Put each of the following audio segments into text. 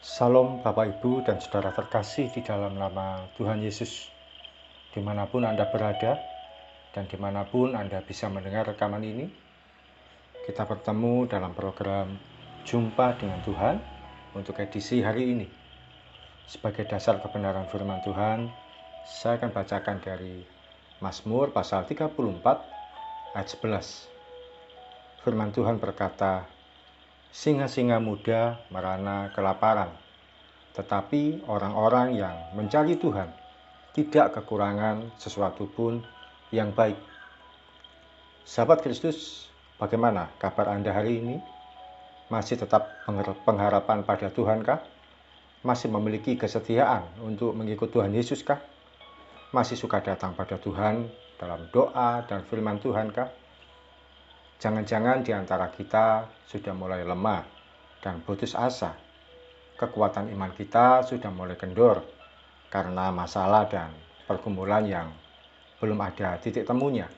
Salam Bapak Ibu dan Saudara terkasih di dalam nama Tuhan Yesus. Dimanapun Anda berada dan dimanapun Anda bisa mendengar rekaman ini, kita bertemu dalam program Jumpa dengan Tuhan untuk edisi hari ini. Sebagai dasar kebenaran firman Tuhan, saya akan bacakan dari Mazmur pasal 34 ayat 11. Firman Tuhan berkata, "Singa-singa muda merana kelaparan, tetapi orang-orang yang mencari Tuhan tidak kekurangan sesuatu pun yang baik." Sahabat Kristus, bagaimana kabar Anda hari ini? Masih tetap pengharapan pada Tuhan kah? Masih memiliki kesetiaan untuk mengikut Tuhan Yesus kah? Masih suka datang pada Tuhan dalam doa dan firman Tuhan kah? Jangan-jangan di antara kita sudah mulai lemah dan putus asa. Kekuatan iman kita sudah mulai kendor karena masalah dan pergumulan yang belum ada titik temunya.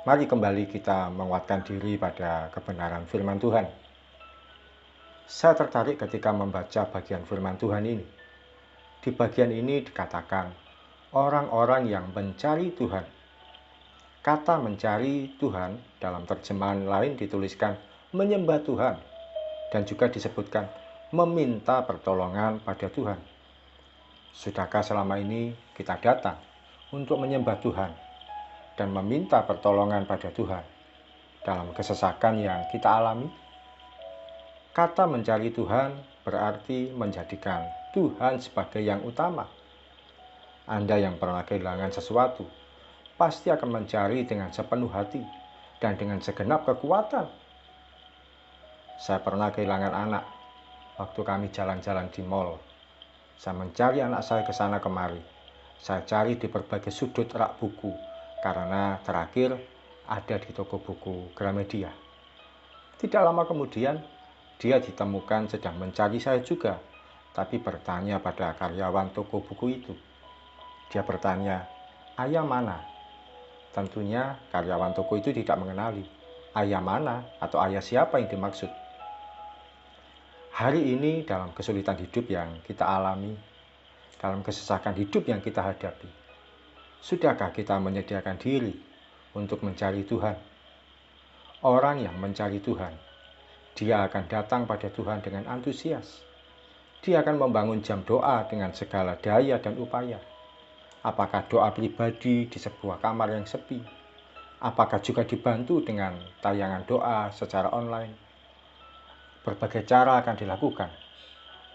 Mari kembali kita menguatkan diri pada kebenaran firman Tuhan. Saya tertarik ketika membaca bagian firman Tuhan ini. Di bagian ini dikatakan, orang-orang yang mencari Tuhan. Kata mencari Tuhan dalam terjemahan lain dituliskan menyembah Tuhan, dan juga disebutkan meminta pertolongan pada Tuhan. Sudahkah selama ini kita datang untuk menyembah Tuhan dan meminta pertolongan pada Tuhan dalam kesesakan yang kita alami? Kata mencari Tuhan berarti menjadikan Tuhan sebagai yang utama. Anda yang pernah kehilangan sesuatu pasti akan mencari dengan sepenuh hati dan dengan segenap kekuatan. Saya pernah kehilangan anak waktu kami jalan-jalan di mal. Saya mencari anak saya ke sana kemari. Saya cari di berbagai sudut rak buku karena terakhir ada di toko buku Gramedia. Tidak lama kemudian dia ditemukan sedang mencari saya juga, tapi bertanya pada karyawan toko buku itu. Dia bertanya, "Ayah mana?" Tentunya karyawan toko itu tidak mengenali ayah mana atau ayah siapa yang dimaksud. Hari ini dalam kesulitan hidup yang kita alami, dalam kesesakan hidup yang kita hadapi, sudahkah kita menyediakan diri untuk mencari Tuhan? Orang yang mencari Tuhan, dia akan datang pada Tuhan dengan antusias. Dia akan membangun jam doa dengan segala daya dan upaya. Apakah doa pribadi di sebuah kamar yang sepi? Apakah juga dibantu dengan tayangan doa secara online? Berbagai cara akan dilakukan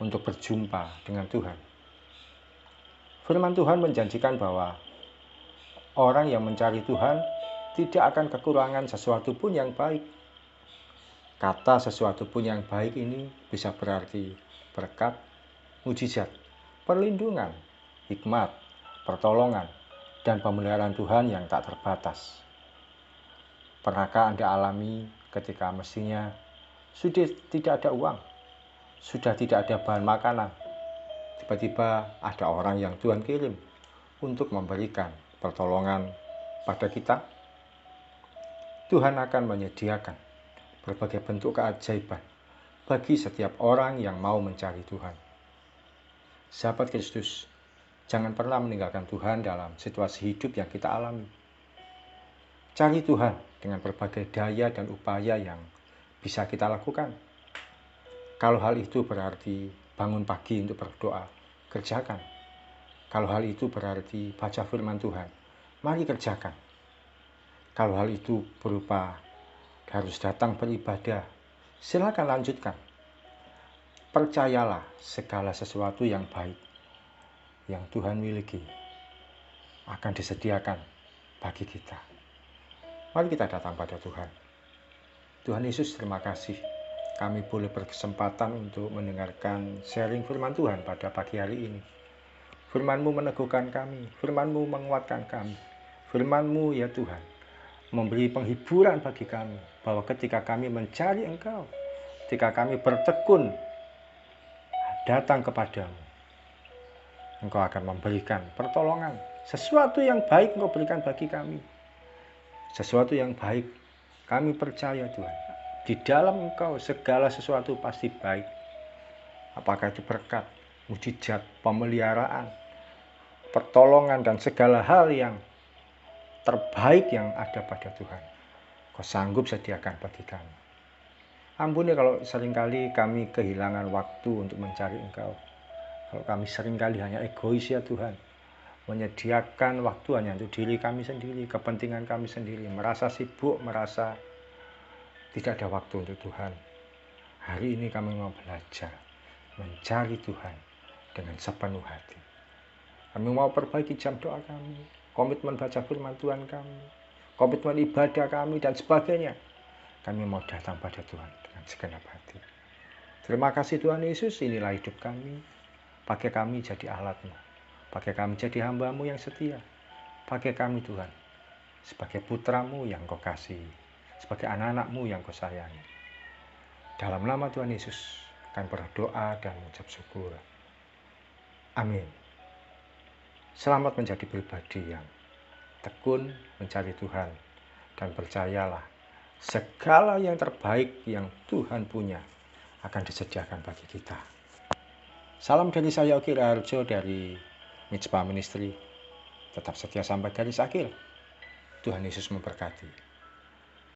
untuk berjumpa dengan Tuhan. Firman Tuhan menjanjikan bahwa orang yang mencari Tuhan tidak akan kekurangan sesuatu pun yang baik. Kata sesuatu pun yang baik ini bisa berarti berkat, mujizat, perlindungan, hikmat, pertolongan, dan pemeliharaan Tuhan yang tak terbatas. Pernahkah Anda alami ketika mestinya sudah tidak ada uang, sudah tidak ada bahan makanan, tiba-tiba ada orang yang Tuhan kirim untuk memberikan pertolongan pada kita? Tuhan akan menyediakan berbagai bentuk keajaiban bagi setiap orang yang mau mencari Tuhan. Sahabat Kristus, jangan pernah meninggalkan Tuhan dalam situasi hidup yang kita alami. Cari Tuhan dengan berbagai daya dan upaya yang bisa kita lakukan. Kalau hal itu berarti bangun pagi untuk berdoa, kerjakan. Kalau hal itu berarti baca firman Tuhan, mari kerjakan. Kalau hal itu berupa harus datang beribadah, silakan lanjutkan. Percayalah segala sesuatu yang baik yang Tuhan miliki akan disediakan bagi kita. Mari kita datang pada Tuhan. Tuhan Yesus, terima kasih kami boleh berkesempatan untuk mendengarkan sharing firman Tuhan pada pagi hari ini. Firman-Mu meneguhkan kami, Firman-Mu menguatkan kami. Firman-Mu ya Tuhan, memberi penghiburan bagi kami bahwa ketika kami mencari Engkau, ketika kami bertekun datang kepadamu, Engkau akan memberikan pertolongan. Sesuatu yang baik Engkau berikan bagi kami. Sesuatu yang baik, kami percaya Tuhan. Di dalam Engkau segala sesuatu pasti baik. apakah itu berkat, mujizat, pemeliharaan, pertolongan, dan segala hal yang terbaik yang ada pada Tuhan, Kau sanggup sediakan bagi kami. Ampuni kalau seringkali kami kehilangan waktu untuk mencari Engkau. Kalau kami seringkali hanya egois ya Tuhan, menyediakan waktu hanya untuk diri kami sendiri, kepentingan kami sendiri, merasa sibuk, merasa tidak ada waktu untuk Tuhan. Hari ini kami mau belajar mencari Tuhan dengan sepenuh hati. Kami mau perbaiki jam doa kami, komitmen baca firman Tuhan kami, komitmen ibadah kami, dan sebagainya. Kami mau datang pada Tuhan dengan segenap hati. Terima kasih Tuhan Yesus, inilah hidup kami. Pakai kami jadi alat-Mu. Pakai kami jadi hamba-Mu yang setia. Pakai kami Tuhan, sebagai putra-Mu yang Kau kasih, sebagai anak-anak-Mu yang Kau sayangi. Dalam nama Tuhan Yesus, kami berdoa dan mengucap syukur. Amin. Selamat menjadi pribadi yang tekun mencari Tuhan, dan percayalah segala yang terbaik yang Tuhan punya akan disediakan bagi kita. Salam dari saya Oki Raharjo dari Mitspa Ministry. Tetap setia sampai garis akhir. Tuhan Yesus memberkati.